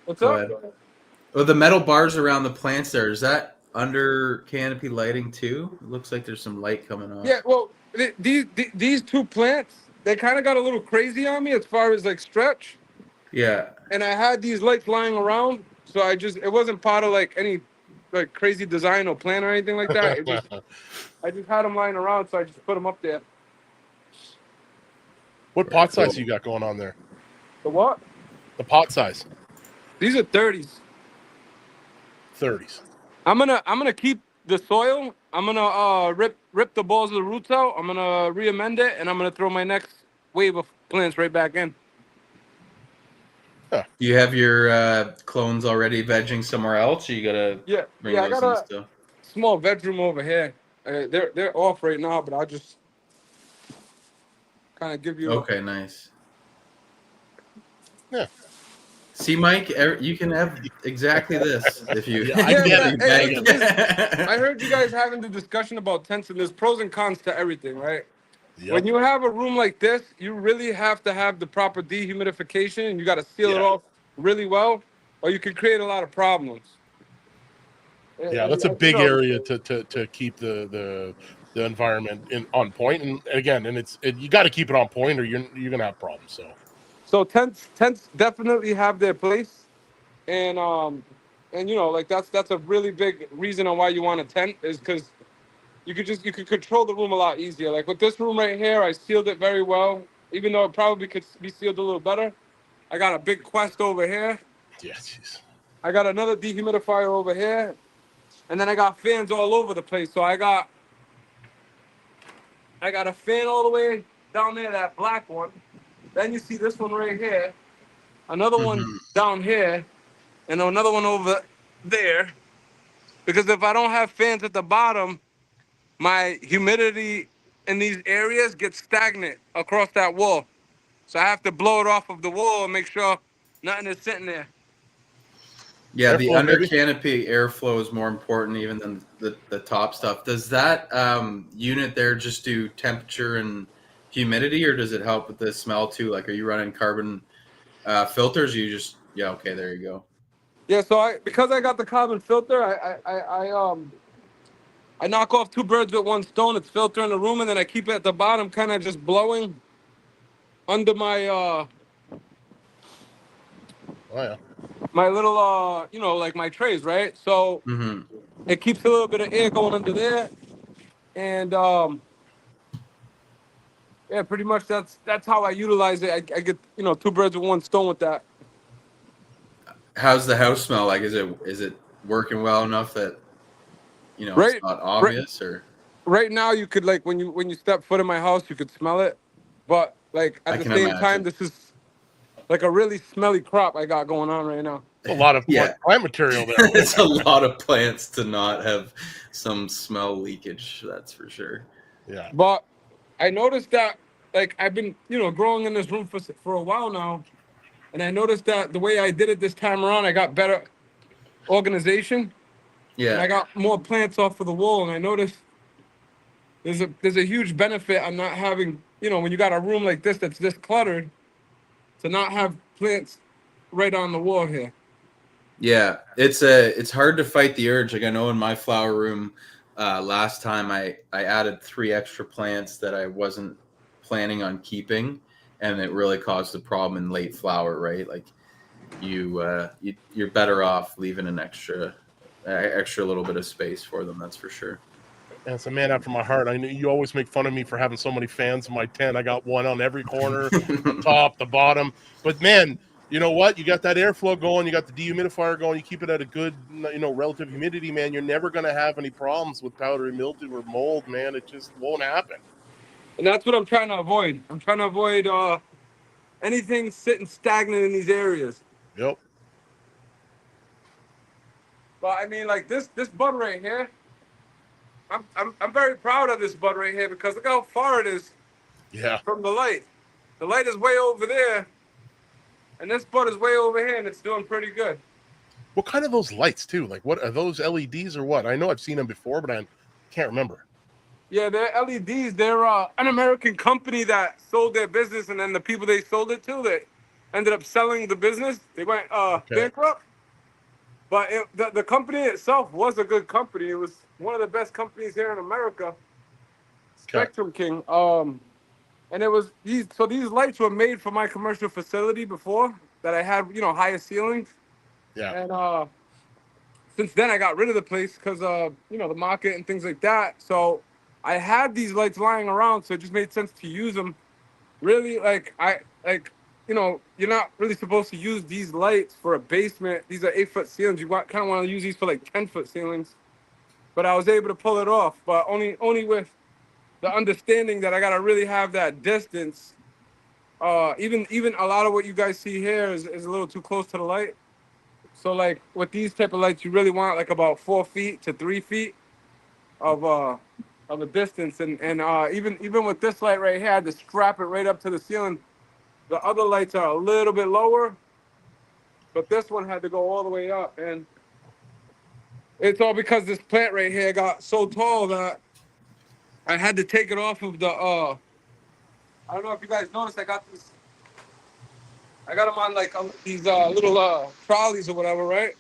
E: What's
A: Go
E: up?
A: ahead. Oh, the metal bars around the plants there, is that under canopy lighting too? It looks like there's some light coming off.
E: Yeah, well, these two plants, they kind of got a little crazy on me as far as like stretch.
A: Yeah.
E: And I had these lights lying around, so it wasn't part of like any like crazy design or plan or anything like that. I just had them lying around, so I just put them up there.
C: What
A: Very
C: pot size
A: cool.
C: you got going on there?
E: The what?
C: The pot size.
E: These are 30s.
C: 30s.
E: I'm gonna keep the soil. I'm gonna rip the balls of the roots out. I'm gonna re-amend it, and I'm gonna throw my next wave of plants right back in.
A: Do you have your clones already vegging somewhere else? Or you gotta bring
E: I
A: those
E: got
A: in
E: a
A: still.
E: small bedroom over here. They're off right now, but I'll just kind of give you.
A: Okay, nice.
C: Yeah.
A: See, Mike, you can have exactly this if you.
C: Yeah, I get it.
E: Hey,
C: I get
E: listen, I heard you guys having the discussion about tents, and there's pros and cons to everything, right?
C: Yep.
E: When you have a room like this, you really have to have the proper dehumidification, and you got to seal it off really well, or you can create a lot of problems.
C: Yeah, that's a big area to keep the environment on point, and again, you got to keep it on point, or you're gonna have problems.
E: So tents definitely have their place, and like that's a really big reason on why you want a tent is because you could control the room a lot easier. Like with this room right here, I sealed it very well, even though it probably could be sealed a little better. I got a big Quest over here.
C: Yeah, jeez.
E: I got another dehumidifier over here, and then I got fans all over the place. So I got a fan all the way down there, that black one. Then you see this one right here, another one down here, and another one over there. Because if I don't have fans at the bottom, my humidity in these areas gets stagnant across that wall. So I have to blow it off of the wall and make sure nothing is sitting there.
A: Yeah, the
C: Airflow,
A: under
C: baby.
A: canopy airflow is more important even than the top stuff. Does that unit there just do temperature and humidity, or does it help with the smell too? Like, are you running carbon filters? Or you just okay, there you go.
E: Yeah, so because I got the carbon filter, I knock off two birds with one stone. It's filtering the room, and then I keep it at the bottom, kind of just blowing under my my little like my trays, right? So it keeps a little bit of air going under there, and yeah, pretty much that's how I utilize it. I get two birds with one stone with that.
A: How's the house smell like? Is it working well enough that
E: Right,
A: it's not obvious, or
E: right now you could, like, when you step foot in my house, you could smell it, but like at
A: I
E: the
A: can
E: same
A: imagine.
E: time, this is like a really smelly crop I got going on right now.
C: A lot of plant material there.
A: It's a lot of plants to not have some smell leakage. That's for sure.
C: Yeah.
E: But I noticed that, like, I've been growing in this room for a while now, and I noticed that the way I did it this time around, I got better organization.
A: Yeah.
E: And I got more plants off of the wall, and I noticed there's a huge benefit on not having, when you got a room like this that's this cluttered, to not have plants right on the wall here.
A: Yeah, it's hard to fight the urge. Like, I know in my flower room last time I added 3 extra plants that I wasn't planning on keeping, and it really caused a problem in late flower, right? Like you're better off leaving an extra little bit of space for them. That's for sure.
C: And it's a man after my heart. I know you always make fun of me for having so many fans in my tent. I got one on every corner, the top, the bottom. But man, you know what? You got that airflow going. You got the dehumidifier going. You keep it at a good, relative humidity, man. You're never going to have any problems with powdery mildew or mold, man. It just won't happen.
E: And that's what I'm trying to avoid. I'm trying to avoid anything sitting stagnant in these areas.
C: Yep.
E: But I mean, like this bud right here, I'm very proud of this bud right here, because look how far it is from the light. The light is way over there, and this bud is way over here, and it's doing pretty good.
C: What kind of those lights too? Like, what are those LEDs or what? I know I've seen them before, but I can't remember.
E: Yeah, they're LEDs. They're an American company that sold their business, and then the people they sold it to, they ended up selling the business. They went bankrupt. But the company itself was a good company. It was one of the best companies here in America, Spectrum King. And it was these. So these lights were made for my commercial facility before that I had, higher ceilings.
C: Yeah.
E: And since then I got rid of the place because the market and things like that. So I had these lights lying around, so it just made sense to use them. Really, you're not really supposed to use these lights for a basement. These are 8-foot ceilings. You kind of want to use these for like 10-foot ceilings. But I was able to pull it off, but only with the understanding that I gotta really have that distance. Even a lot of what you guys see here is a little too close to the light. So like with these type of lights, you really want like about 4 feet to 3 feet of a distance. And even with this light right here, I had to strap it right up to the ceiling. The other lights are a little bit lower, but this one had to go all the way up. And it's all because this plant right here got so tall that I had to take it off of the I don't know if you guys noticed, I got them on like these little trolleys or whatever, right?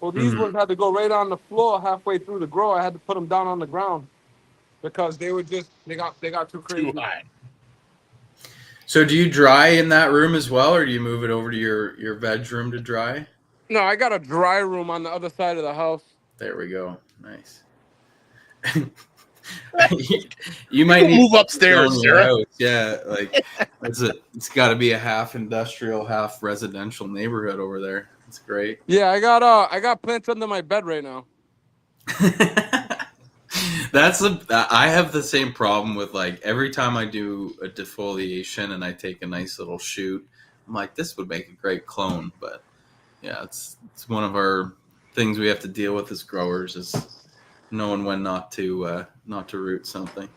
E: Well, these
A: Mhm.
E: ones had to go right on the floor halfway through the grow. I had to put them down on the ground because they got too
C: Too
E: crazy.
C: high.
A: So do you dry in that room as well, or do you move it over to your veg room to dry?
E: No, I got a dry room on the other side of the house.
A: There we go. Nice. You might
C: Go
A: need
C: move
A: to
C: upstairs,
A: own your
C: Sarah.
A: house. Yeah, like it's got to be a half industrial, half residential neighborhood over there. It's great.
E: Yeah, I got plants under my bed right now.
A: I have the same problem with like every time I do a defoliation and I take a nice little shoot, I'm like, this would make a great clone. But yeah, it's one of our things we have to deal with as growers is knowing when not to root something.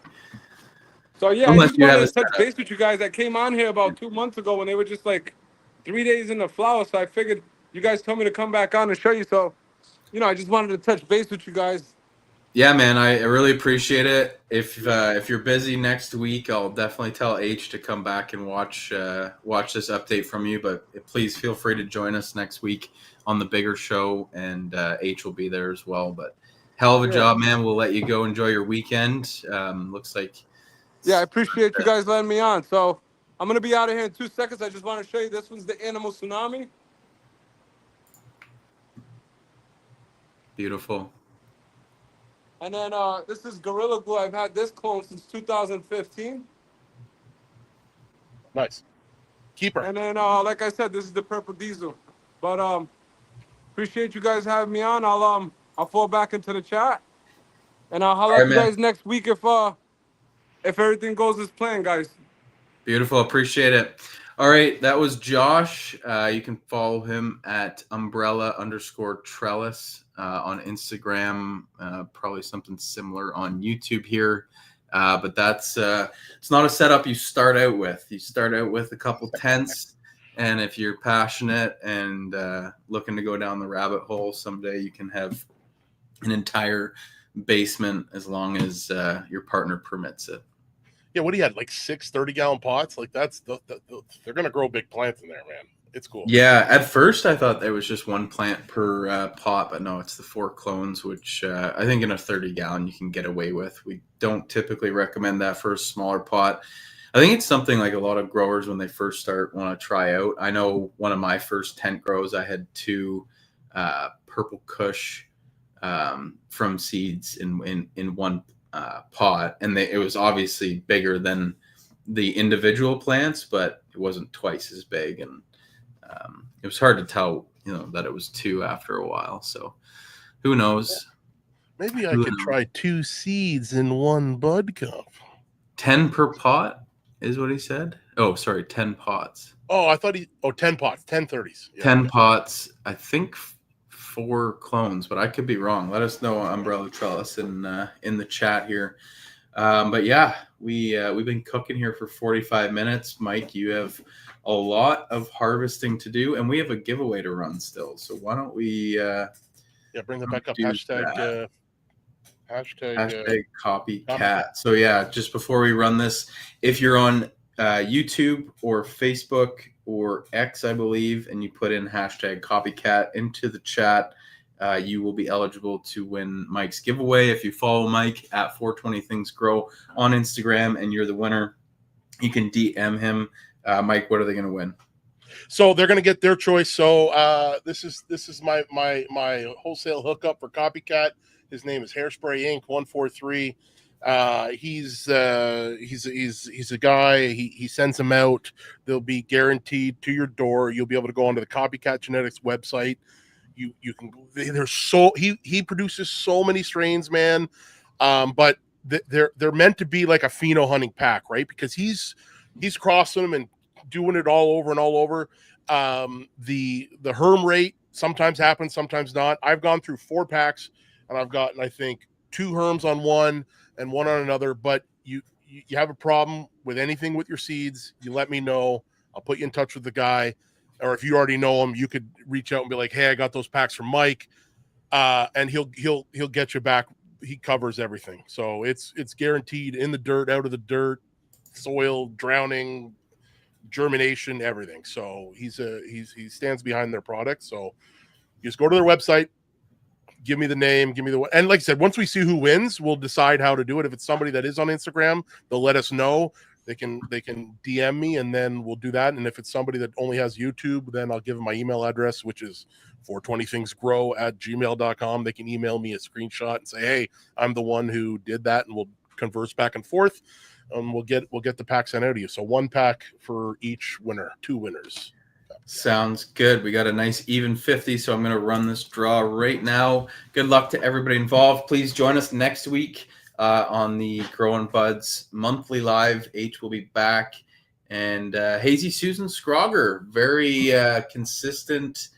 E: So yeah, I
A: Unless
E: just
A: you have
E: wanted
A: a
E: to touch
A: setup.
E: base with you guys. I came on here about 2 months ago when they were just like 3 days in the flower. So I figured you guys told me to come back on and show you. So, I just wanted to touch base with you guys.
A: Yeah, man, I really appreciate it. If you're busy next week, I'll definitely tell H to come back and watch this update from you. But please feel free to join us next week on the bigger show, and H will be there as well. But hell of a job, man. We'll let you go enjoy your weekend. Looks like
E: Yeah, I appreciate you guys letting me on. So I'm gonna be out of here in 2 seconds. I just want to show you this one's the Animal Tsunami.
A: beautiful.
E: And then this is Gorilla Glue. I've had this clone since 2015.
C: Nice. Keeper.
E: And then like I said, this is the Purple Diesel. But appreciate you guys having me on. I'll fall back into the chat. And I'll holler at you guys next week if everything goes as planned, guys.
A: Beautiful. Appreciate it. All right. That was Josh. You can follow him at umbrella_trellis on Instagram. Probably something similar on YouTube here. But that's it's not a setup you start out with. You start out with a couple tents. And if you're passionate and looking to go down the rabbit hole, someday you can have an entire basement as long as your partner permits it.
C: Yeah, what do you have? Like 6 30-gallon pots? Like they're gonna grow big plants in there, man. It's cool.
A: Yeah, at first I thought there was just one plant per pot, but no, it's the 4 clones, which I think in a 30-gallon you can get away with. We don't typically recommend that for a smaller pot. I think it's something like a lot of growers when they first start want to try out. I know one of my first tent grows, I had 2 Purple Kush from seeds in one pot, and it was obviously bigger than the individual plants, but it wasn't twice as big, and it was hard to tell, that it was 2 after a while. So who knows?
C: Maybe I could try 2 seeds in one bud cup.
A: 10 per pot is what he said. Oh, sorry, 10 pots.
C: Oh, I thought 10 pots, 10 30s. Yeah.
A: 10 pots. I think 4 clones, but I could be wrong. Let us know, Umbrella Trellis, in the chat here. But yeah, we've been cooking here for 45 minutes. Mike, you have a lot of harvesting to do, and we have a giveaway to run still. So why don't we
C: bring that back up.
A: Hashtag copycat. So yeah, just before we run this, if you're on YouTube or Facebook, or X, I believe, and you put in hashtag copycat into the chat, you will be eligible to win Mike's giveaway. If you follow Mike at 420Things Grow on Instagram and you're the winner, you can DM him. Mike, what are they going to win?
C: So they're going to get their choice. So this is my wholesale hookup for Copycat. His name is Hairspray Inc. 143. He's a guy. He sends them out. They'll be guaranteed to your door. You'll be able to go onto the Copycat Genetics website. You can. He produces so many strains, man. But they're meant to be like a pheno hunting pack, right? Because he's crossing them and doing it all over and all over. The herm rate sometimes happens, sometimes not. I've gone through 4 packs and I've gotten, I think, 2 herms on one and one on another. But you have a problem with anything with your seeds, you let me know. I'll put you in touch with the guy. Or if you already know him, you could reach out and be like, hey, I got those packs from Mike. And he'll get you back. He covers everything. So it's guaranteed, in the dirt, out of the dirt, soil, drowning, germination, everything. So he stands behind their product. So you just go to their website, give me the name, and like I said, once we see who wins, we'll decide how to do it. If it's somebody that is on Instagram, they'll let us know. They can DM me, and then we'll do that. And if it's somebody that only has YouTube, then I'll give them my email address, which is 420thingsgrow@gmail.com. They can email me a screenshot and say, hey, I'm the one who did that, and we'll converse back and forth. We'll get the pack sent out to you. So 1 pack for each winner, 2 winners.
A: Sounds good. We got a nice even 50, so I'm going to run this draw right now. Good luck to everybody involved. Please join us next week on the Growing Buds monthly live. H will be back. And Hazy Susan Scrogger, very consistent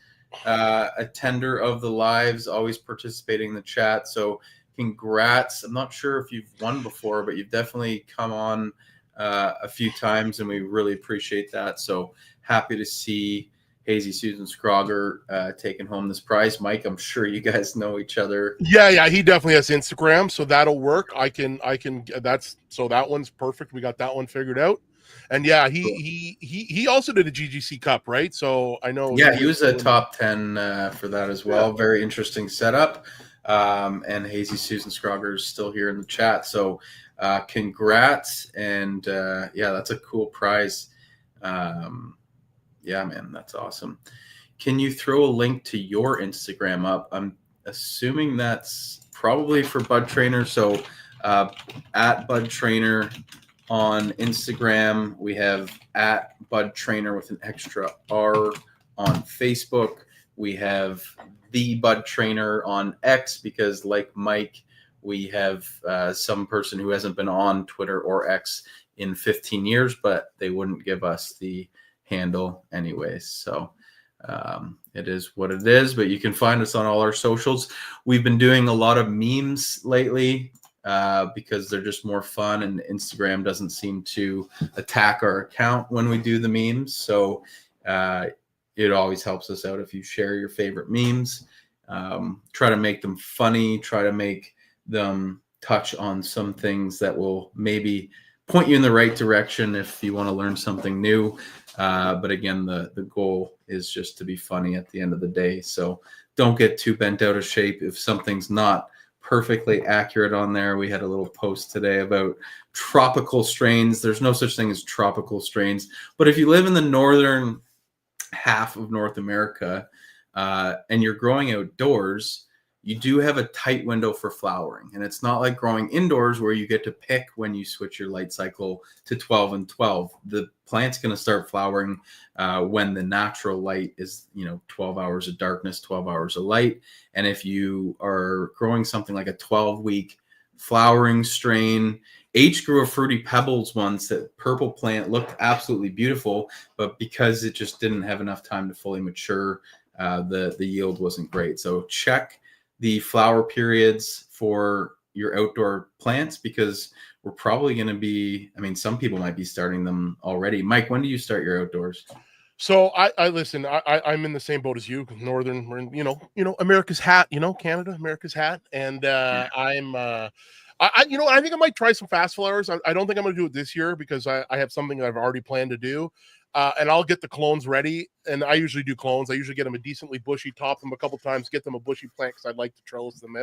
A: attender of the lives, always participating in the chat. So congrats. I'm not sure if you've won before, but you've definitely come on a few times, and we really appreciate that. So happy to see Hazy Susan Scrogger taking home this prize. Mike, I'm sure you guys know each other.
C: Yeah, he definitely has Instagram, so that'll work. I can so that one's perfect. We got that one figured out. And yeah, he also did a GGC Cup, right? So I know.
A: Yeah, he was a top 10 for that as well. Yeah. Very interesting setup. And Hazy Susan Scrogger is still here in the chat. So congrats. And yeah, that's a cool prize. Yeah, man, that's awesome. Can you throw a link to your Instagram up? I'm assuming that's probably for Bud Trainer. So at Bud Trainer on Instagram, we have at Bud Trainer with an extra R on Facebook. We have the Bud Trainer on X because, like Mike, we have some person who hasn't been on Twitter or X in 15 years, but they wouldn't give us the handle anyways. So it is what it is, but you can find us on all our socials. We've been doing a lot of memes lately because they're just more fun, and Instagram doesn't seem to attack our account when we do the memes. So it always helps us out if you share your favorite memes. Try to make them funny, try to make them touch on some things that will maybe point you in the right direction if you want to learn something new. But again, the goal is just to be funny at the end of the day. So don't get too bent out of shape if something's not perfectly accurate on there. We had a little post today about tropical strains. There's no such thing as tropical strains. But if you live in the northern half of North America and you're growing outdoors, you do have a tight window for flowering. And it's not like growing indoors where you get to pick when you switch your light cycle to 12 and 12. The plant's going to start flowering when the natural light is, 12 hours of darkness, 12 hours of light. And if you are growing something like a 12-week flowering strain, H grew a Fruity Pebbles once. That purple plant looked absolutely beautiful, but because it just didn't have enough time to fully mature, the yield wasn't great. So check the flower periods for your outdoor plants, because we're probably going to be, some people might be starting them already. Mike, when do you start your outdoors?
C: So I listen, I'm in the same boat as you, northern, we're in, America's hat, Canada, America's hat. And I think I might try some fast flowers. I don't think I'm going to do it this year because I have something that I've already planned to do. and I'll get the clones ready. And I usually do clones. I usually get them a decently bushy, top them a couple times, get them a bushy plant because I'd like to trellis them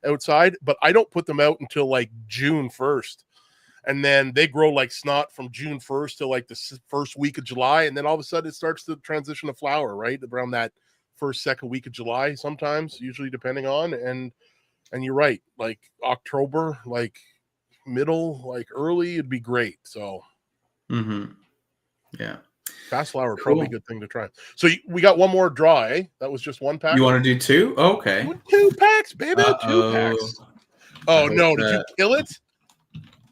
C: outside. But I don't put them out until like June 1st. And then they grow like snot from June 1st to like the first week of July. And then all of a sudden it starts to transition to flower, right? Around that second week of July, sometimes, usually depending on. And you're right, like October, like middle, like early, it'd be great. So,
A: yeah.
C: Fast flower, probably a good thing to try. So we got one more draw, eh? That was just one pack.
A: You want to do 2? Okay.
C: 2 packs, baby. 2 packs. Oh no! Did you kill it?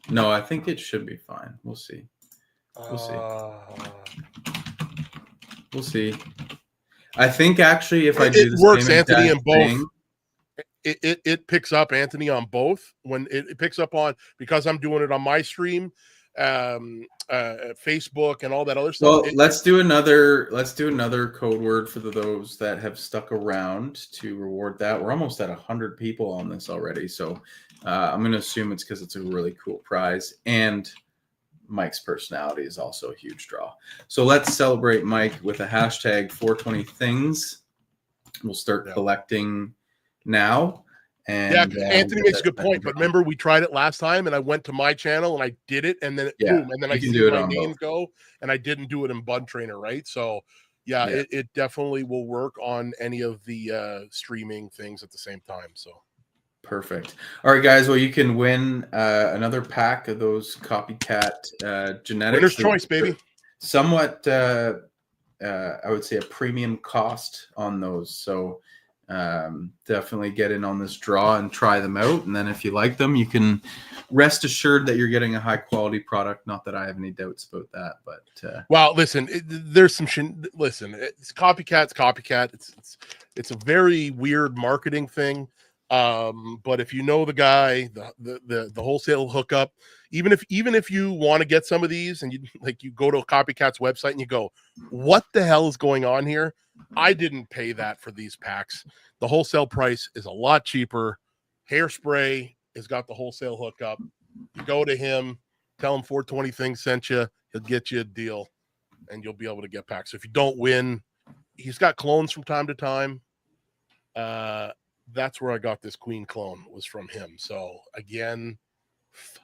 A: No, I think it should be fine. We'll see. We'll see. I think actually, if I do the
C: works,
A: same
C: Anthony, in both.
A: Thing,
C: it picks up, Anthony, on both. When it picks up on, because I'm doing it on my stream, Facebook and all that other stuff.
A: Well, let's do another code word for those that have stuck around to reward that. We're almost at 100 people on this already, so I'm going to assume it's because it's a really cool prize, and Mike's personality is also a huge draw. So let's celebrate Mike with a hashtag 420Things. We'll start collecting now. And
C: Anthony makes a good point. But remember, we tried it last time, and I went to my channel and I did it, and then boom, and then I see my name go, and I didn't do it in Bud Trainer, right? So it definitely will work on any of the streaming things at the same time. So
A: perfect. All right, guys. Well, you can win another pack of those copycat genetics.
C: Winner's choice, baby.
A: Somewhat, I would say, a premium cost on those. So definitely get in on this draw and try them out. And then if you like them, you can rest assured that you're getting a high quality product. Not that I have any doubts about that, but
C: well, listen, there's some listen, it's copycat. It's a very weird marketing thing. But if you know the guy, the wholesale hookup, even if you want to get some of these and you go to a copycat's website and you go, what the hell is going on here? I didn't pay that for these packs. The wholesale price is a lot cheaper. Hairspray has got the wholesale hookup. You go to him, tell him 420 Things sent you. He'll get you a deal, and you'll be able to get packs. So if you don't win, he's got clones from time to time. That's where I got this queen clone, was from him. So again,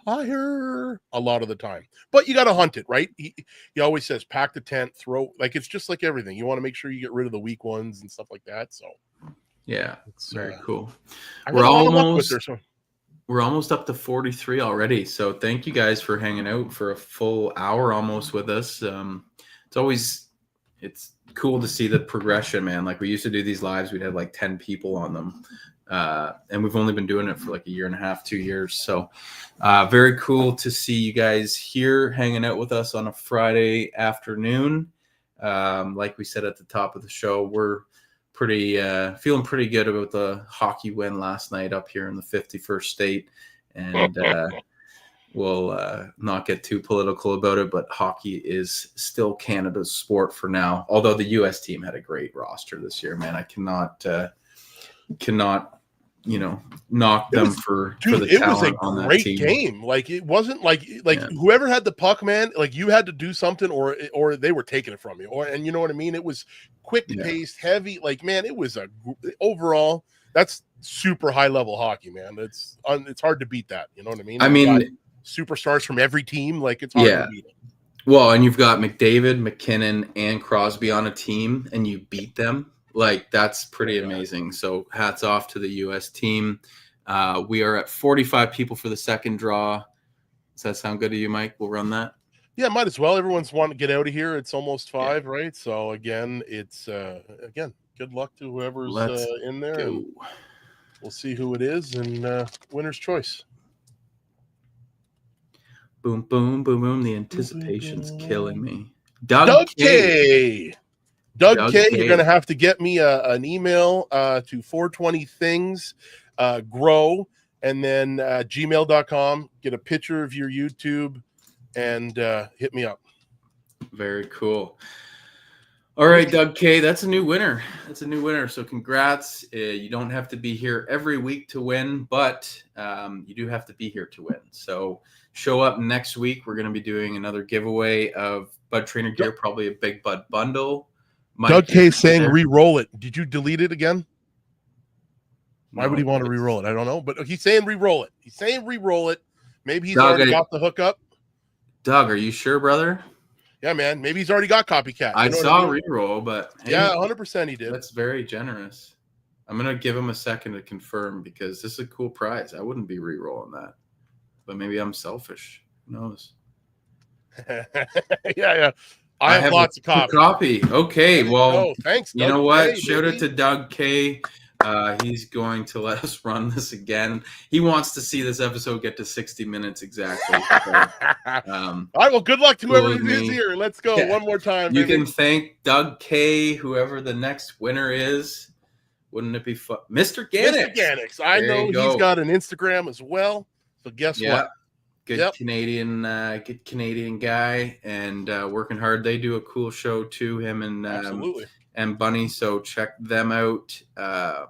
C: fire a lot of the time, but you got to hunt it, right? He always says pack the tent, throw, like, it's just like everything. You want to make sure you get rid of the weak ones and stuff like that. So
A: yeah, it's very cool.
C: We're almost
A: up to 43 already. So thank you guys for hanging out for a full hour almost with us. It's cool to see the progression, man. Like, we used to do these lives, we'd have like 10 people on them. And we've only been doing it for like a year and a half, 2 years. So very cool to see you guys here hanging out with us on a Friday afternoon. Like we said at the top of the show, we're feeling pretty good about the hockey win last night up here in the 51st state. And we'll not get too political about it, but hockey is still Canada's sport for now. Although the U.S. team had a great roster this year, man. I cannot knock them for the talent on that team.
C: It was a great game. Like, it wasn't like whoever had the puck, man, like, you had to do something or they were taking it from you, and you know what I mean? It was quick paced, heavy. Like, man, it was overall, that's super high level hockey, man. It's hard to beat that. You know what I mean?
A: I mean,
C: superstars from every team. Like, it's hard to beat it.
A: Well, and you've got McDavid, McKinnon, and Crosby on a team, and you beat them. Like, that's pretty amazing. So hats off to the U.S. team. We are at 45 people for the second draw. Does that sound good to you, Mike? We'll run that.
C: Yeah, might as well. Everyone's wanting to get out of here. It's almost 5, right? So again, it's good luck to whoever's in there. And we'll see who it is, and winner's choice.
A: Boom, boom, boom, boom. The anticipation's killing me. Doug K.
C: Doug K, you're going to have to get me an email to 420Things grow, and then gmail.com. Get a picture of your YouTube and hit me up.
A: Very cool. All right, Doug K, that's a new winner. That's a new winner. So congrats. You don't have to be here every week to win, but you do have to be here to win. So show up next week. We're going to be doing another giveaway of Bud Trainer gear, probably a Big Bud bundle. Mike,
C: Doug K saying re-roll it. Did you delete it again? Why would he want to re-roll it? I don't know, but he's saying re-roll it. He's saying re-roll it. Maybe he's already got the hookup.
A: Doug, are you sure, brother?
C: Yeah, man. Maybe he's already got copycat.
A: I saw a re-roll, but hey,
C: yeah, 100% he did.
A: That's very generous. I'm gonna give him a second to confirm because this is a cool prize. I wouldn't be re-rolling that, but maybe I'm selfish. Who knows?
C: yeah. I have lots of
A: copy. Okay, well,
C: thanks.
A: You know what? Shout out to Doug K. He's going to let us run this again. He wants to see this episode get to 60 minutes exactly. So,
C: all right, well, good luck to whoever it is here. Let's go one more time.
A: You can thank Doug K, whoever the next winner is. Wouldn't it be fun? Mr. Gannix.
C: Mr. Gannix. I know he's got an Instagram as well. So guess what?
A: Good Canadian guy and working hard. They do a cool show too, him and Bunny. So check them out. I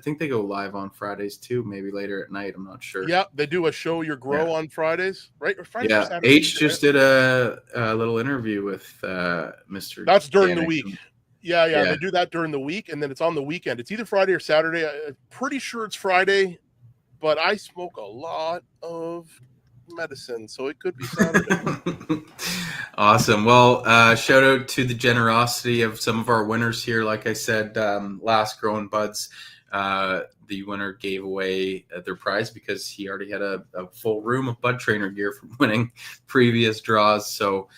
A: think they go live on Fridays too, maybe later at night. I'm not sure.
C: Yeah, they do a show your grow on Fridays, right? Or Fridays or Saturdays,
A: H just did a little interview with Mr.
C: That's during
A: Gannix.
C: The week. Yeah, they do that during the week, and then it's on the weekend. It's either Friday or Saturday. I'm pretty sure it's Friday, but I smoke a lot of medicine, so it could be Saturday.
A: Awesome. Well, shout out to the generosity of some of our winners here. Like I said, last Growing Buds, the winner gave away their prize because he already had a full room of Bud Trainer gear from winning previous draws. So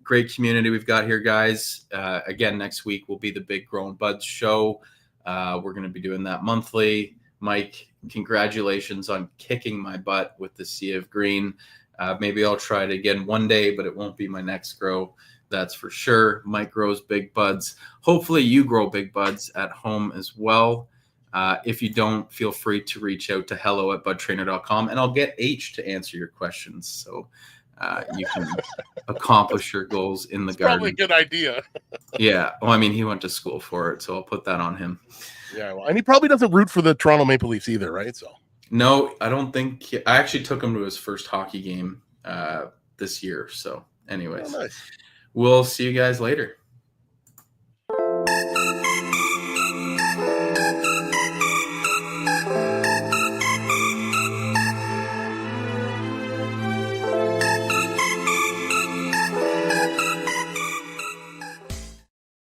A: great community we've got here, guys. Again, next week will be the big Growing Buds show. We're going to be doing that monthly. Mike, congratulations on kicking my butt with the Sea of Green. Maybe I'll try it again one day, but it won't be my next grow. That's for sure. Mike grows big buds. Hopefully you grow big buds at home as well. If you don't, feel free to reach out to hello@budtrainer.com and I'll get H to answer your questions. So you can accomplish your goals in the garden.
C: Probably a good idea.
A: Yeah. Well, I mean, he went to school for it, so I'll put that on him.
C: Yeah. Well, and he probably doesn't root for the Toronto Maple Leafs either, right? So.
A: No, I don't think. I actually took him to his first hockey game this year. So anyways,
C: nice.
A: We'll see you guys later.